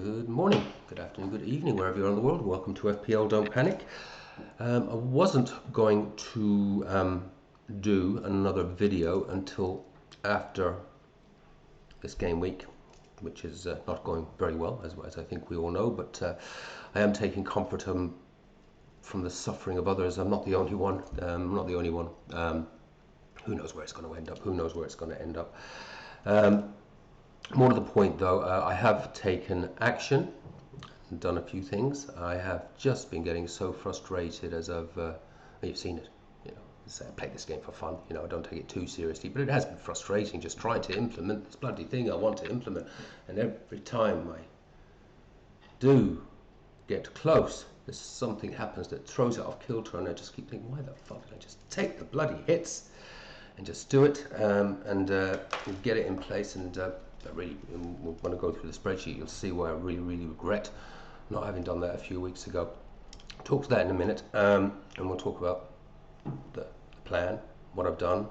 Good morning, good afternoon, good evening, wherever you are in the world. Welcome to FPL Don't Panic. I wasn't going to do another video until after this game week, which is not going very well, as I think we all know, but I am taking comfort from the suffering of others. I'm not the only one. Who knows where it's going to end up? Who knows where it's going to end up? More to the point, though, I have taken action and done a few things. I have just been getting so frustrated as you've seen it. You know, I play this game for fun. You know, I don't take it too seriously, but it has been frustrating just trying to implement this bloody thing I want to implement, and every time I do get close, there's something happens that throws it off kilter, and I just keep thinking, why the fuck did I just take the bloody hits and just do it and get it in place? And really, when I go through the spreadsheet, you'll see why I really regret not having done that a few weeks ago. I'll talk to that in a minute, and we'll talk about the plan, what I've done,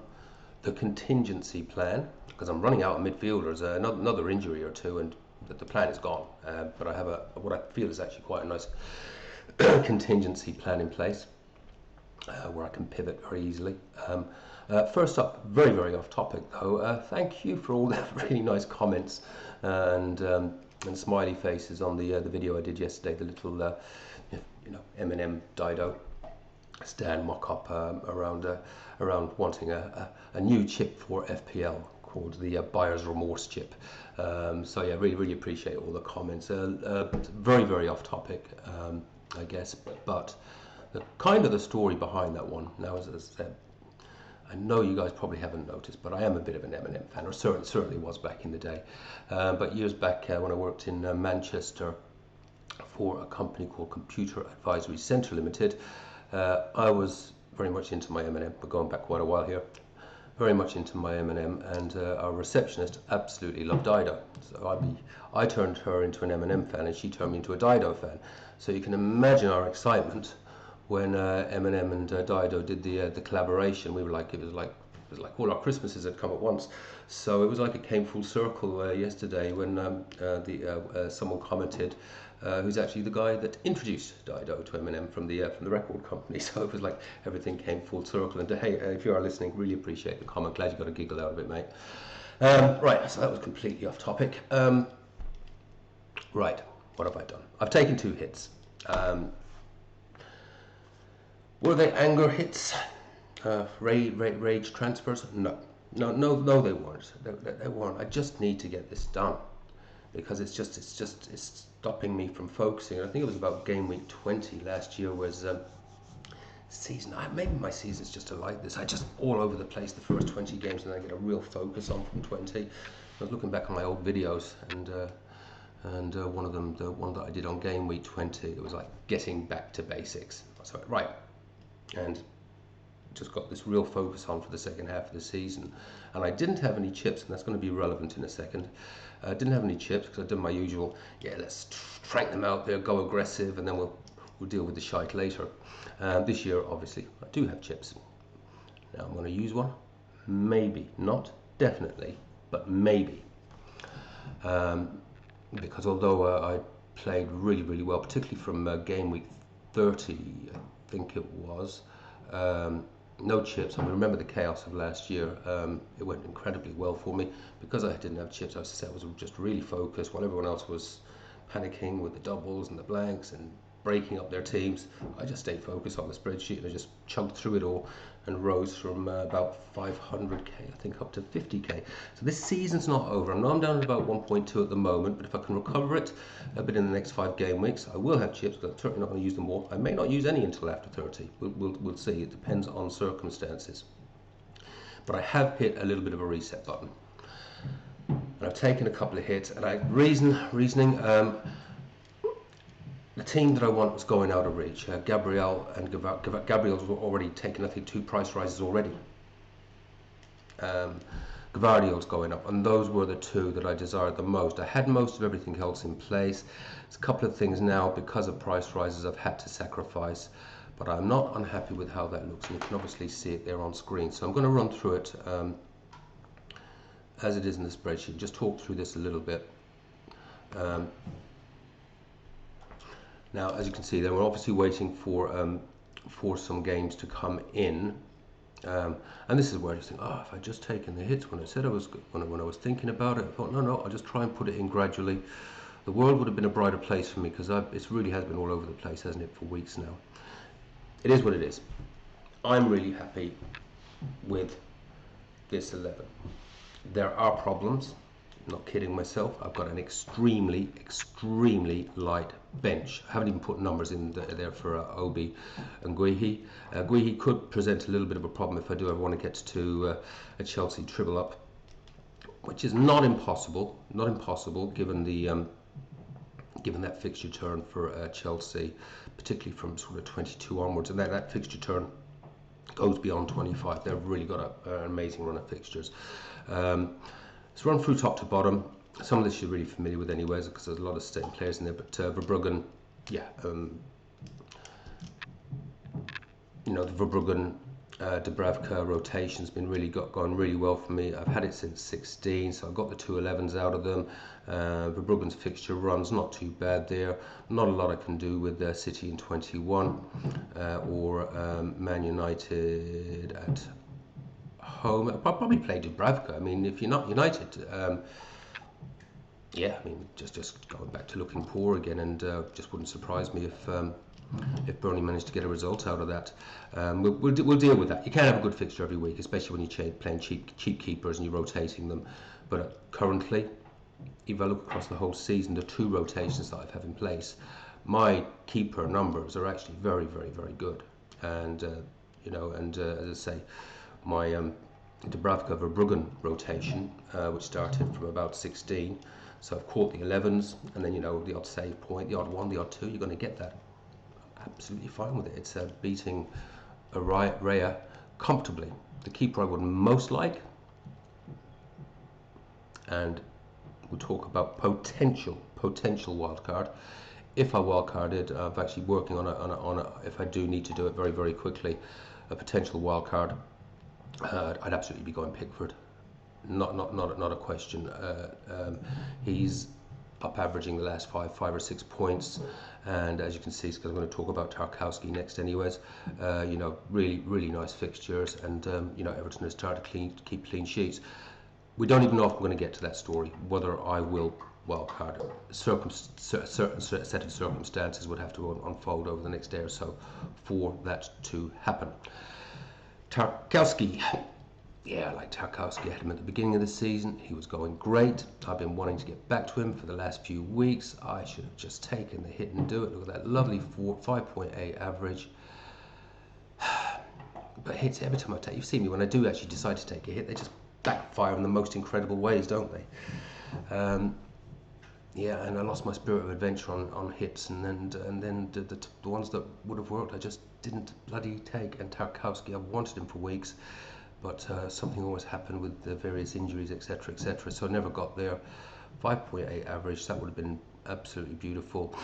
the contingency plan, because I'm running out of midfielders, another injury or two, and the plan is gone. But I have what I feel is actually quite a nice contingency plan in place, where I can pivot very easily. First up, very off topic though, thank you for all the really nice comments and smiley faces on the video I did yesterday, the little Eminem Dido stand mock-up around wanting a new chip for FPL called the buyer's remorse chip. So yeah, really appreciate all the comments. Very off topic, I guess, but the story behind that one. Now, as I said, I know you guys probably haven't noticed, but I am a bit of an Eminem fan, or certainly was back in the day. But years back when I worked in Manchester for a company called Computer Advisory Centre Limited, I was very much into my Eminem. We're going back quite a while here. Very much into my Eminem, and our receptionist absolutely loved Dido. So I turned her into an Eminem fan, and she turned me into a Dido fan. So you can imagine our excitement when Eminem and Dido did the collaboration. We were like, it was like all our Christmases had come at once. So it was like it came full circle yesterday when someone commented, who's actually the guy that introduced Dido to Eminem from the record company. So it was like everything came full circle. And hey, if you are listening, really appreciate the comment. Glad you got a giggle out of it, mate. Right, so that was completely off topic. Right, what have I done? I've taken 2 hits. Were they anger hits? Rage transfers? No, they weren't. They weren't. I just need to get this done because it's stopping me from focusing. I think it was about game week 20 last year was season. Maybe my season's just like this. I just all over the place the first 20 games, and I get a real focus on from 20. I was looking back on my old videos, and one of them, the one that I did on game week 20, it was like getting back to basics. So right. And just got this real focus on for the second half of the season, and I didn't have any chips, and that's going to be relevant in a second. I didn't have any chips because I did my usual, let's trank them out there, go aggressive, and then we'll deal with the shite later. This year, obviously, I do have chips. Now I'm going to use one, maybe not, definitely, but maybe, because although I played really well, particularly from game week 30. I think it was no chips. I mean, remember the chaos of last year. It went incredibly well for me because I didn't have chips. I was just really focused while everyone else was panicking with the doubles and the blanks and breaking up their teams. I just stayed focused on the spreadsheet, and I just chugged through it all and rose from about 500k, I think, up to 50k. So this season's not over. I know I'm down at about 1.2 at the moment, but if I can recover it a bit in the next 5 game weeks, I will have chips, but I'm certainly not going to use them all. I may not use any until after 30. We'll see. It depends on circumstances. But I have hit a little bit of a reset button, and I've taken a couple of hits, and reasoning. The team that I want was going out of reach. Gabriel's already taken, I think, 2 price rises already. Gvardio's going up, and those were the 2 that I desired the most. I had most of everything else in place. There's a couple of things now, because of price rises, I've had to sacrifice, but I'm not unhappy with how that looks, and you can obviously see it there on screen. So I'm going to run through it as it is in the spreadsheet, just talk through this a little bit. Now, as you can see, they were obviously waiting for some games to come in, and this is where I just think, oh, if I'd just taken the hits when I said I was when I was thinking about it, I thought, no, I'll just try and put it in gradually. The world would have been a brighter place for me, because it really has been all over the place, hasn't it, for weeks now. It is what it is. I'm really happy with this 11. There are problems. Not kidding myself. I've got an extremely light bench. I haven't even put numbers in there for Obi and Guehi. Guehi could present a little bit of a problem if I do ever want to get to a Chelsea triple up, which is not impossible. Not impossible given the given that fixture turn for Chelsea, particularly from sort of 22 onwards, and that fixture turn goes beyond 25. They've really got an amazing run of fixtures. It's run through top to bottom. Some of this you're really familiar with anyways, because there's a lot of staying players in there, but Verbruggen, yeah, you know, the Verbruggen Dubravka rotation's been really gone really well for me. I've had it since 16, so I've got the 211s out of them. Verbruggen's fixture run's not too bad there. Not a lot I can do with City in 21 or Man United at home. I'll probably play Dubravka. I mean, if you're not United, yeah, I mean, just going back to looking poor again, and just wouldn't surprise me if Burnley managed to get a result out of that. We'll deal with that. You can't have a good fixture every week, especially when you're playing cheap keepers and you're rotating them. But currently, if I look across the whole season, the 2 rotations that I have in place, my keeper numbers are actually very good. And you know, and as I say, my Dubravka Verbruggen rotation, which started from about 16, so I've caught the 11s, and then, you know, the odd save point, the odd 1, the odd 2, you're going to get that. Absolutely fine with it. It's beating Raya comfortably. The keeper I would most like, and we'll talk about potential wildcard. If I wildcarded, I'm actually working on a if I do need to do it very quickly, a potential wildcard. I'd absolutely be going Pickford. Not a question. He's up averaging the last five or 6 points, and as you can see, because I'm going to talk about Tarkowski next anyways, you know, really nice fixtures, and you know, Everton has started to keep clean sheets. We don't even know if we're going to get to that story, whether I will wildcard. Certain set of circumstances would have to unfold over the next day or so for that to happen. Tarkowski. Yeah, I like Tarkowski. I had him at the beginning of the season. He was going great. I've been wanting to get back to him for the last few weeks. I should have just taken the hit and do it. Look at that lovely 5.8 average. But hits, every time I take, you've seen me when I do actually decide to take a hit, they just backfire in the most incredible ways, don't they? Yeah, and I lost my spirit of adventure on hits, and then the ones that would have worked, I just didn't bloody take. And Tarkowski, I've wanted him for weeks, but something always happened with the various injuries, etc., so I never got there. 5.8 average, that would have been absolutely beautiful.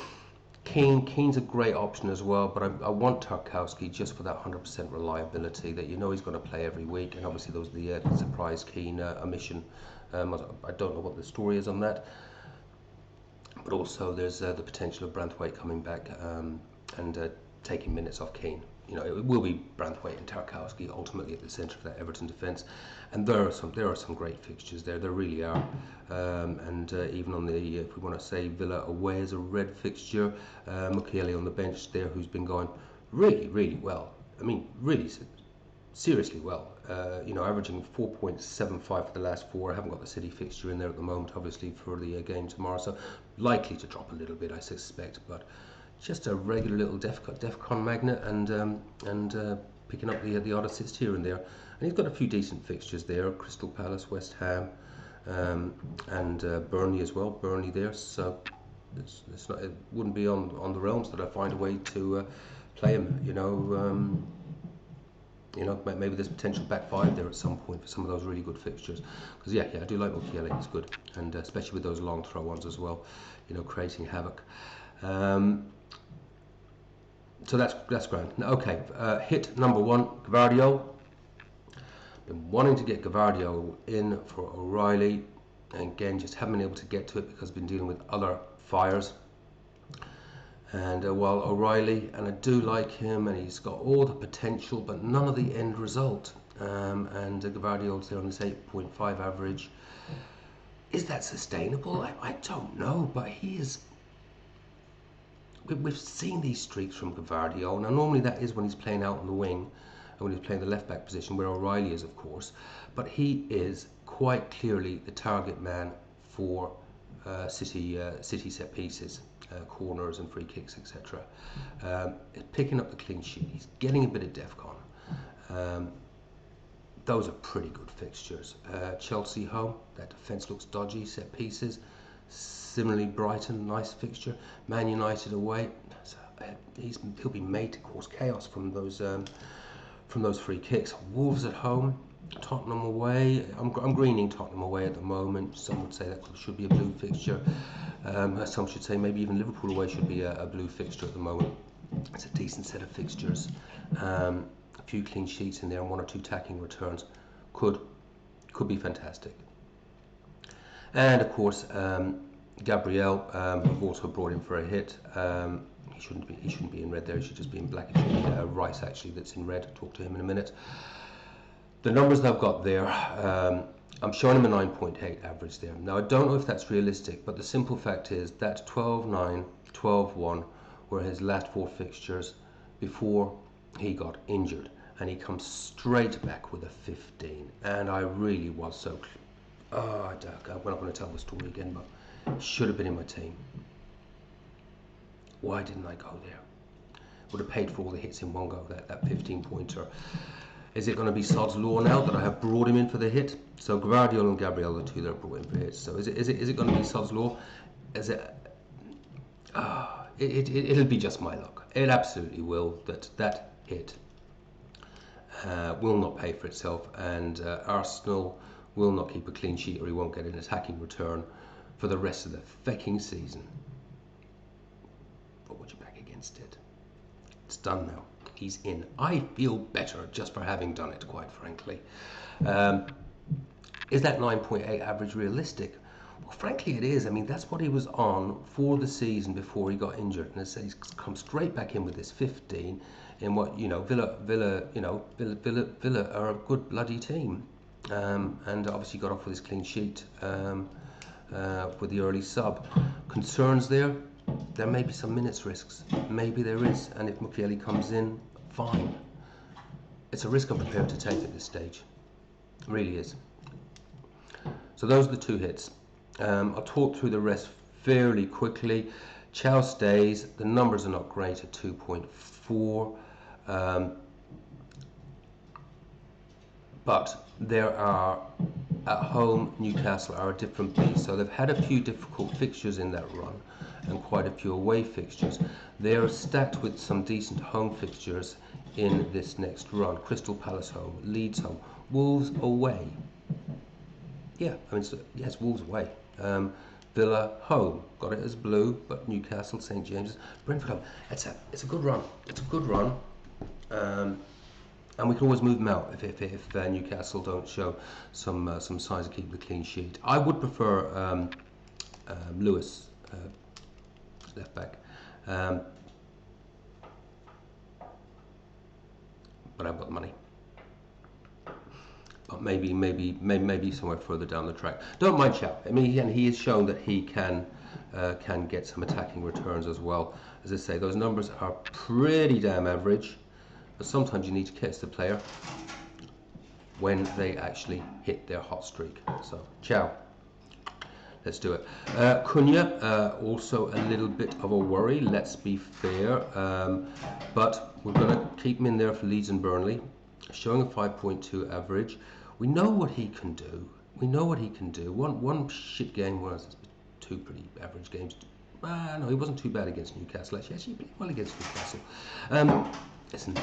Keane's a great option as well, but I want Tarkowski just for that 100% reliability, that you know he's going to play every week, and obviously those are the surprise Keane omission. I don't know what the story is on that, but also there's the potential of Branthwaite coming back and taking minutes off Keane. You know, it will be Branthwaite and Tarkowski ultimately at the centre of that Everton defence, and there are some great fixtures there. There really are, and even on the, if we want to say Villa away as a red fixture, Mukiele on the bench there, who's been going really well. I mean, really seriously well. You know, averaging 4.75 for the last 4. I haven't got the City fixture in there at the moment, obviously, for the game tomorrow, so likely to drop a little bit, I suspect, but just a regular little DEFCON magnet, and picking up the odd assist here and there. And he's got a few decent fixtures there: Crystal Palace, West Ham, and Burnley as well. Burnley there, so it's not, it wouldn't be on the realms that I find a way to play him. You know, maybe there's potential back 5 there at some point for some of those really good fixtures. Because yeah, I do like Mukiele. He's good, and especially with those long throw ones as well. You know, creating havoc. So that's grand. Okay, hit number 1, Gvardiol. Been wanting to get Gvardiol in for O'Reilly, and again just haven't been able to get to it because I've been dealing with other fires. And while O'Reilly, and I do like him, and he's got all the potential, but none of the end result. And Gvardiol's there on this 8.5 average. Is that sustainable? I don't know, but he is. We've seen these streaks from Gvardiol. Now, normally that is when he's playing out on the wing, and when he's playing the left back position, where O'Reilly is, of course. But he is quite clearly the target man for City set pieces. Corners and free kicks, etc. Picking up the clean sheet, he's getting a bit of DEFCON. Those are pretty good fixtures. Chelsea home, that defence looks dodgy, set pieces. Similarly, Brighton, nice fixture. Man United away, so, he'll be made to cause chaos from those free kicks. Wolves at home, Tottenham away. I'm greening Tottenham away at the moment. Some would say that should be a blue fixture. Some should say maybe even Liverpool away should be a blue fixture at the moment. It's a decent set of fixtures. A few clean sheets in there and 1 or 2 tacking returns could be fantastic. And of course, Gabriel, who've also brought him for a hit. He shouldn't be in red there. He should just be in black. It should be Rice actually that's in red. I'll talk to him in a minute. The numbers that I've got there, I'm showing him a 9.8 average there. Now, I don't know if that's realistic, but the simple fact is that 12-9, 12-1 were his last 4 fixtures before he got injured. And he comes straight back with a 15. And I really was so... we're not going to tell the story again, but he should have been in my team. Why didn't I go there? Would have paid for all the hits in one go, that 15-pointer. Is it going to be Sod's Law now that I have brought him in for the hit? So Gvardiol and Gabriel are the 2 that are brought in for hits. So is it going to be Sod's Law? Is it? It'll be just my luck. It absolutely will. That hit will not pay for itself, and Arsenal will not keep a clean sheet, or he won't get an attacking return for the rest of the fecking season. But would you back against it? It's done now. He's in. I feel better just for having done it, quite frankly. Is that 9.8 average realistic? Well, frankly, it is. I mean, that's what he was on for the season before he got injured, and as I say, he's come straight back in with this 15 in what, Villa are a good bloody team, and obviously got off with his clean sheet with the early sub. Concerns there? There may be some minutes risks. Maybe there is, and if Mukiele comes in, fine. It's a risk I'm prepared to take at this stage. It really is. So those are the 2 hits. I'll talk through the rest fairly quickly. Chow stays. The numbers are not great at 2.4. But there are, at home, Newcastle are a different beast. So they've had a few difficult fixtures in that run, and quite a few away fixtures. They are stacked with some decent home fixtures in this next run. Crystal Palace home, Leeds home, Wolves away. Yeah, I mean, yes, Wolves away. Villa home, got it as blue, but Newcastle, St James's, Brentford home. It's a good run. It's a good run. And we can always move them out if Newcastle don't show some signs of keeping the clean sheet. I would prefer Lewis, left back, but I've got the money. But maybe somewhere further down the track. Don't mind Chow. I mean, he has shown that he can get some attacking returns as well. As I say, those numbers are pretty damn average, but sometimes you need to catch the player when they actually hit their hot streak. So Chow. Let's do it. Cunha, also a little bit of a worry, let's be fair. But we're going to keep him in there for Leeds and Burnley. Showing a 5.2 average. We know what he can do. We know what he can do. One shit game was 2 pretty average games. No, he wasn't too bad against Newcastle. Actually, he played well against Newcastle. Listen,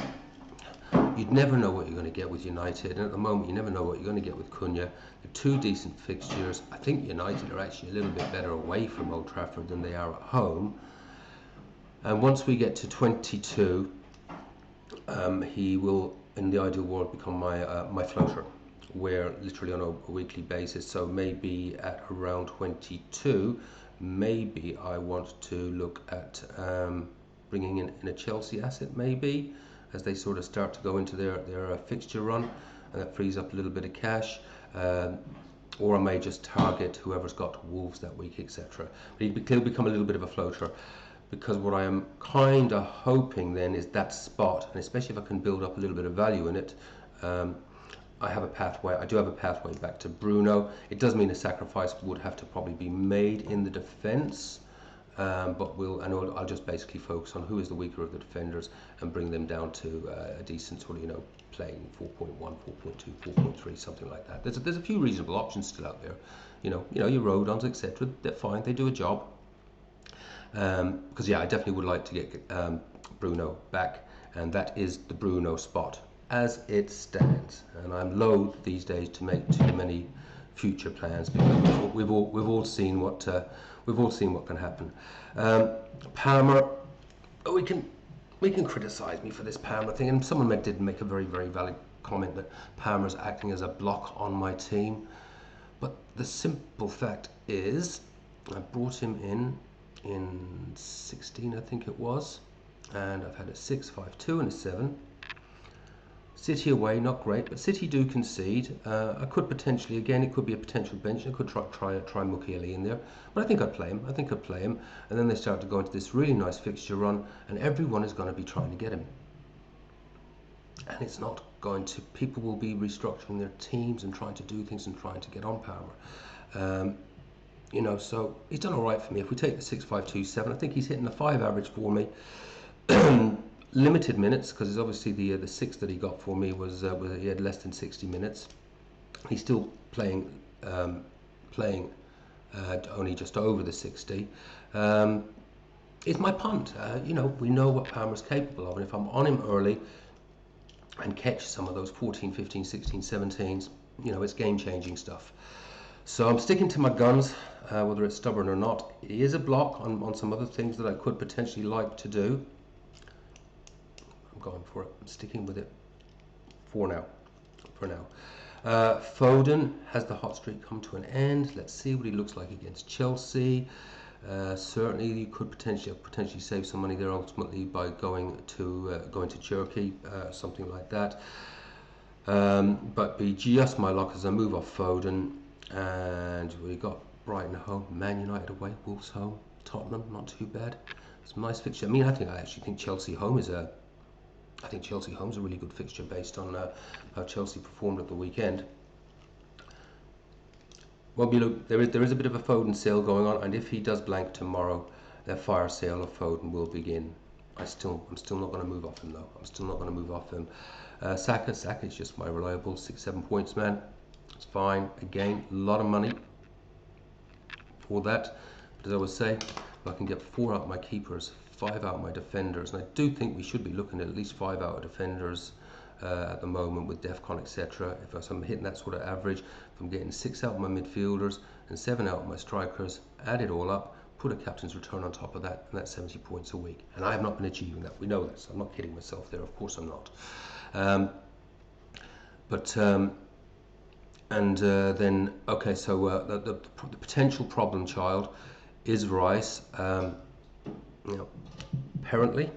you'd never know what you're going to get with United, and at the moment you never know what you're going to get with Cunha. They're 2 decent fixtures. I think United are actually a little bit better away from Old Trafford than they are at home. And once we get to 22, he will, in the ideal world, become my floater, where literally on a weekly basis. So maybe at around 22, maybe I want to look at bringing in a Chelsea asset maybe, as they sort of start to go into their fixture run, and that frees up a little bit of cash. Or I may just target whoever's got Wolves that week, etc. But he'll become a little bit of a floater, because what I am kind of hoping then is that spot, and especially if I can build up a little bit of value in it. I have a pathway. I do have a pathway back to Bruno. It does mean a sacrifice would have to probably be made in the defence, but I'll just basically focus on who is the weaker of the defenders and bring them down to a decent sort of, playing 4.1, 4.2, 4.3, something like that. There's a few reasonable options still out there. Your Rodons, etc. They're fine. They do a job. Because I definitely would like to get Bruno back, and that is the Bruno spot as it stands. And I'm loath these days to make too many future plans, because we've all seen what can happen. Palmer, we can criticise me for this Palmer thing, and someone did make a very, very valid comment that Palmer's acting as a block on my team. But the simple fact is, I brought him in 16, I think it was, and I've had a 6, 5, 2 and a 7. City away, not great, but City do concede. I could potentially, again, it could be a potential bench. I could try Mukiele in there, but I think I'd play him. And then they start to go into this really nice fixture run, and everyone is going to be trying to get him. And it's not going to. People will be restructuring their teams and trying to do things and trying to get on Palmer. So he's done all right for me. If we take the 6, 5, 2, 7, I think he's hitting the 5 average for me. Limited minutes, because obviously the 6 that he got for me was he had less than 60 minutes. He's still playing only just over the 60. It's my punt. We know what Palmer's capable of, and if I'm on him early and catch some of those 14, 15, 16, 17s, it's game-changing stuff. So I'm sticking to my guns, whether it's stubborn or not. It is a block on some other things that I could potentially like to do. I'm going for it. I'm sticking with it for now. Foden, has the hot streak come to an end? Let's see what he looks like against Chelsea. Certainly, you could potentially save some money there ultimately by going to Cherokee, something like that. But be just my luck as I move off Foden. And we got Brighton home, Man United away, Wolves home, Tottenham, not too bad. Some nice fixture. I actually think Chelsea home is a really good fixture based on how Chelsea performed at the weekend. Well, look, there is a bit of a Foden sale going on, and if he does blank tomorrow, their fire sale of Foden will begin. I'm still not going to move off him though. I'm still not going to move off him. Saka is just my reliable 6-7 points man. It's fine. Again, a lot of money for that. But as I was saying, if I can get 4 out of my keepers, 5 out of my defenders, and I do think we should be looking at least 5 out of defenders at the moment with DEFCON, etc. If I'm hitting that sort of average, if I'm getting 6 out of my midfielders and 7 out of my strikers, add it all up, put a captain's return on top of that, and that's 70 points a week. And I have not been achieving that. We know that. So I'm not kidding myself there. Of course I'm not. Then, okay, so the potential problem child is Rice. Apparently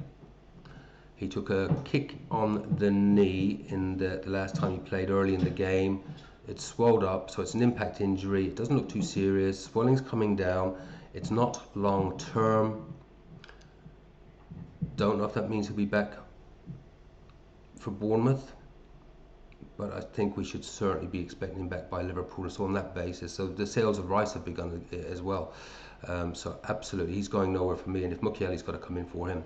he took a kick on the knee in the last time he played early in the game. It swelled up, so it's an impact injury. It doesn't look too serious. Swelling's coming down. It's not long term. Don't know if that means he'll be back for Bournemouth, but I think we should certainly be expecting him back by Liverpool. So on that basis, so the sales of Rice have begun as well. So absolutely, he's going nowhere for me. And if Mukiele's got to come in for him,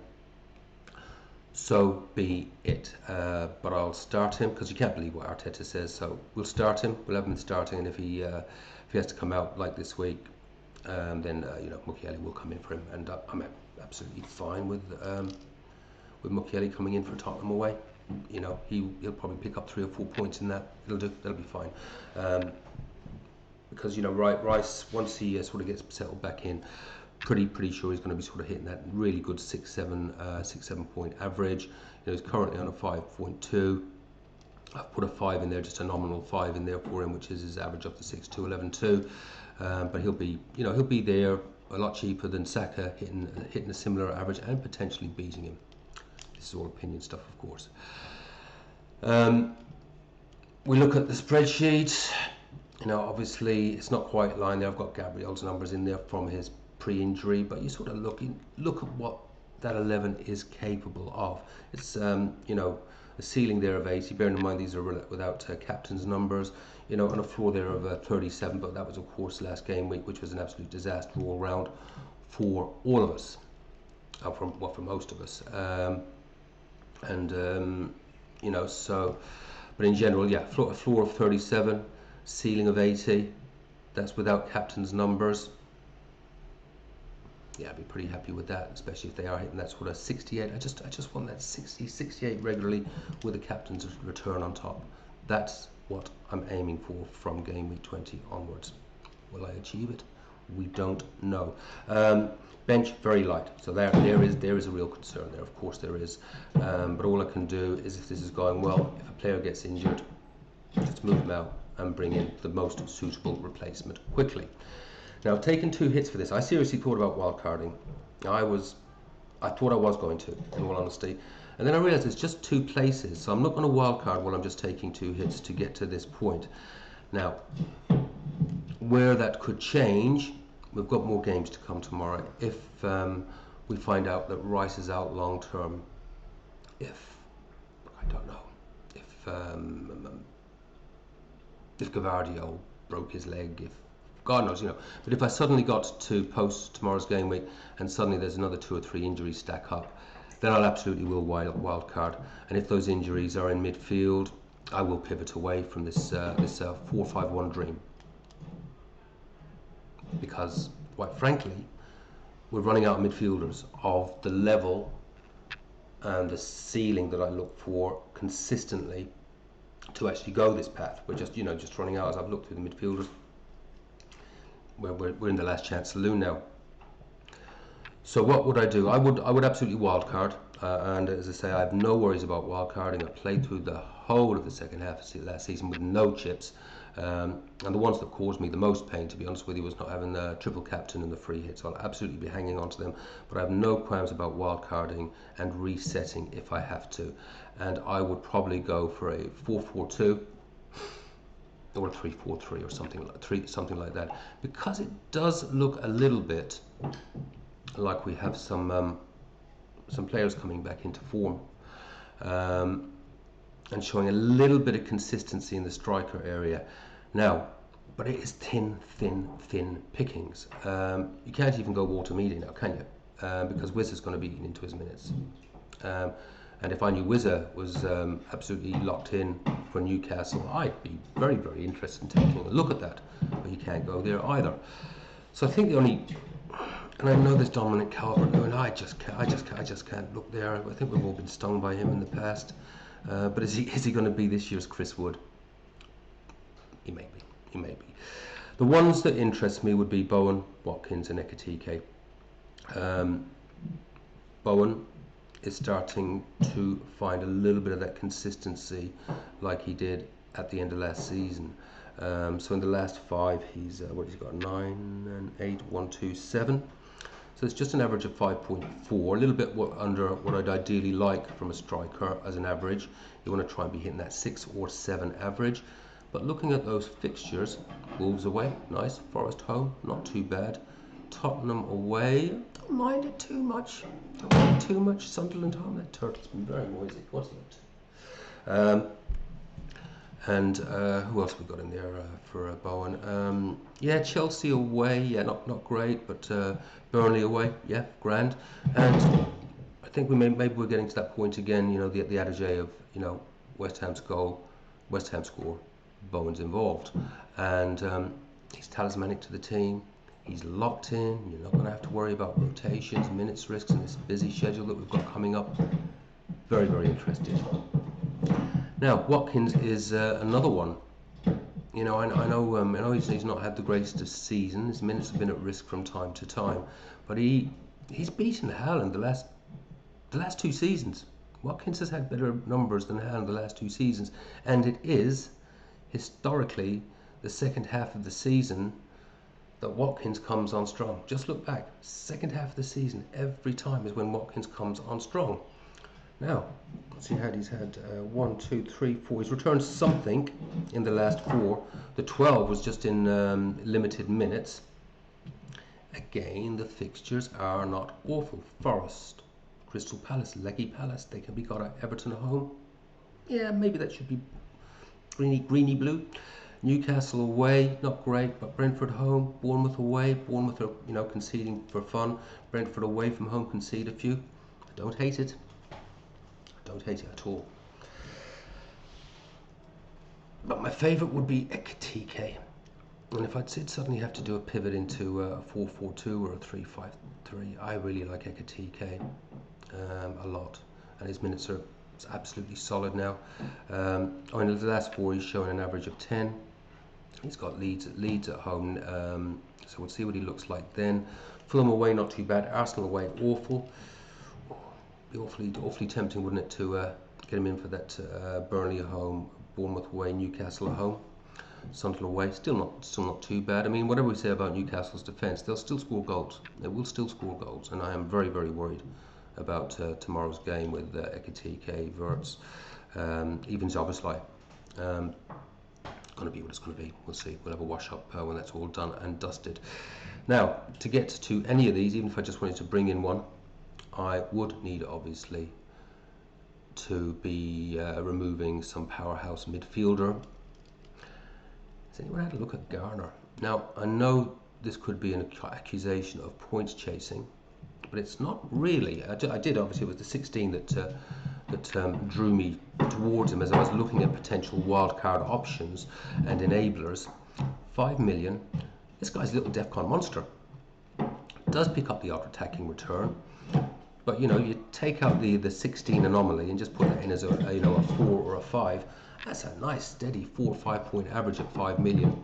so be it. But I'll start him because you can't believe what Arteta says. So we'll start him. We'll have him starting, and if he has to come out like this week, then Mukiele will come in for him, and I'm absolutely fine with Mukiele coming in for Tottenham away. He'll probably pick up 3 or 4 points in that. That'll be fine. Because Rice, once he sort of gets settled back in, pretty sure he's going to be sort of hitting that really good 6-7 point average. He's currently on a 5.2. I've put a 5 in there, just a nominal 5 in there for him, which is his average up to 6, 2, 11, 2. But he'll be there a lot cheaper than Saka, hitting a similar average and potentially beating him. This is all opinion stuff, of course. We look at the spreadsheet. You know, obviously it's not quite lying there. I've got Gabriel's numbers in there from his pre-injury, but you sort of look at what that 11 is capable of. It's you know, a ceiling there of 80. Bearing in mind these are without captain's numbers. You know, on a floor there of 37, but that was of course last game week, which was an absolute disaster all round for all of us, for most of us. You know, so, but in general, yeah, a floor of 37, ceiling of 80. That's without captain's numbers. Yeah, I'd be pretty happy with that, especially if they are hitting that sort of 68. I just want that 60, 68 regularly with a captain's return on top. That's what I'm aiming for from game week 20 onwards. Will I achieve it? We don't know. Bench very light, so there is a real concern there. Of course there is, but all I can do is, if this is going well, if a player gets injured, just move them out and bring in the most suitable replacement quickly. Now, I've taken 2 hits for this. I seriously thought about wildcarding. I thought I was going to, in all honesty, and then I realised it's just 2 places, so I'm not going to wildcard while I'm just taking 2 hits to get to this point. Now, where that could change, we've got more games to come tomorrow. If we find out that Rice is out long term, if I don't know, if Gavardio broke his leg, if God knows, you know. But if I suddenly got to post tomorrow's game week and suddenly there's another 2 or 3 injuries stack up, then I'll absolutely will wild card. And if those injuries are in midfield, I will pivot away from this 4-5-1 dream. Because, quite frankly, we're running out of midfielders of the level and the ceiling that I look for consistently to actually go this path. We're just, you know, just running out. As I've looked through the midfielders, we're in the last chance saloon now. So what would I do? I would absolutely wildcard, and as I say, I have no worries about wildcarding. I played through the whole of the second half of last season with no chips, and the ones that caused me the most pain, to be honest with you, was not having the triple captain and the free hits. I'll absolutely be hanging on to them, but I have no qualms about wildcarding and resetting if I have to. And I would probably go for a 4-4-2 or a 3-4-3 or something like that, because it does look a little bit like we have some players coming back into form, and showing a little bit of consistency in the striker area now. But it is thin pickings. You can't even go Walter Meady now, can you? Because Wizza's going to be eaten into his minutes. And if I knew Wizza was absolutely locked in for Newcastle, I'd be very interested in taking a look at that. But you can't go there either. So I think the only, and I know there's Dominic Calvert-Lewin, I just can't look there. I think we've all been stung by him in the past. But is he going to be this year's Chris Wood? He may be. The ones that interest me would be Bowen, Watkins and Ekitike. Bowen is starting to find a little bit of that consistency like he did at the end of last season. So in the last 5, he's he's got 9 and 8, 1, 2, 7. So it's just an average of 5.4, a little bit under what I'd ideally like from a striker as an average. You want to try and be hitting that 6 or 7 average. But looking at those fixtures, Wolves away, nice. Forest home, not too bad. Tottenham away, don't mind it too much. Sunderland home, that turtle's been very noisy, wasn't it? And who else we got in there for Bowen? Yeah, Chelsea away, yeah, not great, but Burnley away, yeah, grand. And I think maybe we're getting to that point again. You know, the adage of, you know, West Ham score, Bowen's involved, and he's talismanic to the team. He's locked in. You're not going to have to worry about rotations, minutes risks, and this busy schedule that we've got coming up. Very interested. Now, Watkins is another one. You know, I know he's not had the greatest of seasons. His minutes have been at risk from time to time, but he's beaten Haaland the last 2 seasons. Watkins has had better numbers than Haaland the last 2 seasons, and it is historically the second half of the season that Watkins comes on strong. Just look back, second half of the season, every time is when Watkins comes on strong. Now, let's see how he's had 1, 2, 3, 4. He's returned something in the last 4. The 12 was just in limited minutes. Again, the fixtures are not awful. Forest, Crystal Palace, Leggy Palace, they can be got at Everton at home. Yeah, maybe that should be greeny blue. Newcastle away, not great, but Brentford home. Bournemouth away. Bournemouth are, you know, conceding for fun. Brentford away from home concede a few. I don't hate it. I don't hate it at all. But my favourite would be Ekitike. And if I'd suddenly have to do a pivot into a 4-4-2 or a 3-5-3, I really like Ekitike a lot. And his minutes are absolutely solid now. I mean, the last 4 he's showing an average of 10. He's got Leeds at home, so we'll see what he looks like then. Fulham away, not too bad. Arsenal away, awful. Be awfully tempting, wouldn't it, to get him in for that Burnley at home, Bournemouth away, Newcastle at home. Sunderland away, still not too bad. I mean, whatever we say about Newcastle's defence, they'll still score goals. They will still score goals, and I am very, very worried about tomorrow's game with Ekitike, Wirtz, even Szoboszlai. Going to be what it's going to be. We'll see. We'll have a wash up when that's all done and dusted. Now, to get to any of these, even if I just wanted to bring in one, I would need obviously to be removing some powerhouse midfielder. Has anyone had a look at Garner? Now, I know this could be an accusation of points chasing, but it's not really. I did obviously, it was the 16 that drew me towards him as I was looking at potential wildcard options and enablers. 5 million. This guy's a little DEFCON monster. Does pick up the odd attacking return, but you know, you take out the 16 anomaly and just put that in as a 4 or a 5. That's a nice steady 4 or 5 point average at 5 million.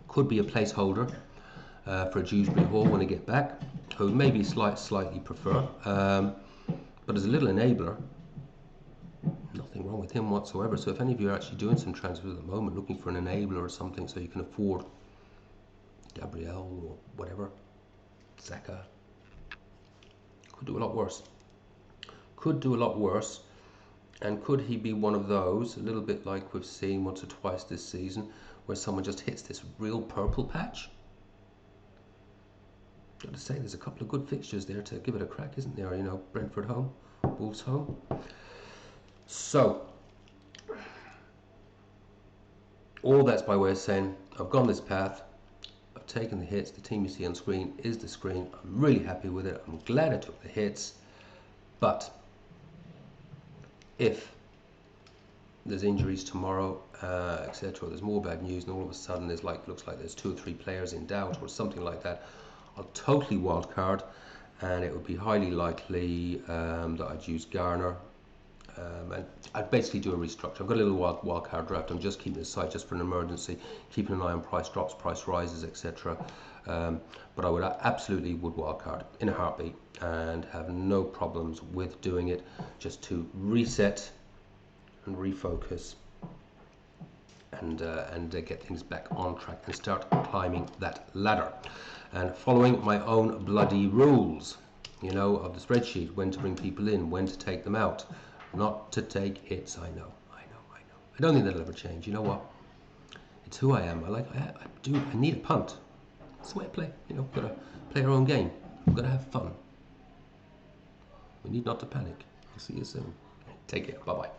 Could be a placeholder for a Dewsbury Hall when I get back, who maybe slightly prefer. But as a little enabler, nothing wrong with him whatsoever. So if any of you are actually doing some transfers at the moment, looking for an enabler or something so you can afford Gabriel or whatever, Zaka, could do a lot worse. Could do a lot worse. And could he be one of those, a little bit like we've seen once or twice this season, where someone just hits this real purple patch? Got to say, there's a couple of good fixtures there to give it a crack, isn't there? You know, Brentford home, Wolves home. So, all that's by way of saying, I've gone this path, I've taken the hits, the team you see on screen is the screen, I'm really happy with it, I'm glad I took the hits, but if there's injuries tomorrow, etc., there's more bad news, and all of a sudden looks like there's 2 or 3 players in doubt or something like that, I'll totally wildcard, and it would be highly likely that I'd use Garner, and I'd basically do a restructure. I've got a little wildcard draft. I'm just keeping it aside just for an emergency, keeping an eye on price drops, price rises, etc. But I would absolutely would wildcard in a heartbeat and have no problems with doing it, just to reset and refocus and get things back on track and start climbing that ladder and following my own bloody rules, you know, of the spreadsheet, when to bring people in, when to take them out, not to take hits. I know. I don't think that'll ever change. You know what? It's who I am. I need a punt. That's the way I play. You know, got to play our own game. We've got to have fun. We need not to panic. I'll see you soon. Take care. Bye-bye.